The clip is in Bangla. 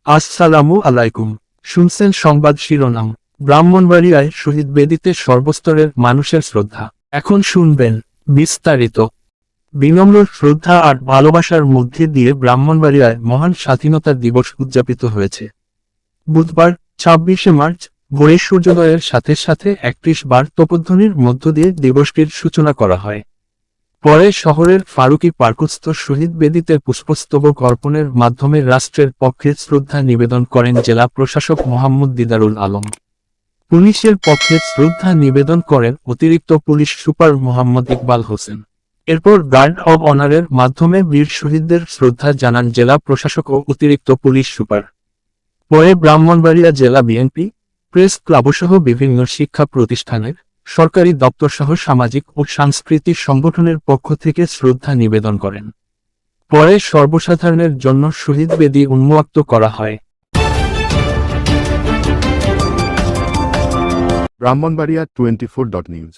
আসসালামু আলাইকুম। শুনছেন সংবাদ শিরোনাম। ব্রাহ্মণবাড়িয়ায় শহীদ বেদিতে সর্বস্তরের মানুষের শ্রদ্ধা। এখন শুনবেন বিস্তারিত। বিনম্র শ্রদ্ধা আর ভালোবাসার মধ্যে দিয়ে ব্রাহ্মণবাড়িয়ায় মহান স্বাধীনতা দিবস উদযাপিত হয়েছে। বুধবার ২৬শে মার্চ ভোরে সূর্যোদয়ের সাথে সাথে ৩১ বার তোপধ্বনির মধ্য দিয়ে দিবসটির সূচনা করা হয়। পরে শহরের ফারুকি পার্কস্থ শহীদ বেদিতে পুষ্পস্তবক অর্পণের মাধ্যমে রাষ্ট্রের পক্ষে শ্রদ্ধা নিবেদন করেন জেলা প্রশাসক মোহাম্মদ দিদারুল আলম। পুলিশের পক্ষে শ্রদ্ধা নিবেদন করেন অতিরিক্ত পুলিশ সুপার মোহাম্মদ ইকবাল হোসেন। এরপর গার্ড অব অনারের মাধ্যমে বীর শহীদদের শ্রদ্ধা জানান জেলা প্রশাসক ও অতিরিক্ত পুলিশ সুপার। পরে ব্রাহ্মণবাড়িয়া জেলা বিএনপি, প্রেস ক্লাবসহ বিভিন্ন শিক্ষা প্রতিষ্ঠানের, সরকারি দপ্তরসহ সামাজিক ও সাংস্কৃতিক সংগঠনের পক্ষ থেকে শ্রদ্ধা নিবেদন করেন। পরে সর্বসাধারণের জন্য শহীদ বেদি উন্মুক্ত করা হয়। ব্রাহ্মণবাড়িয়া 24.নিউজ।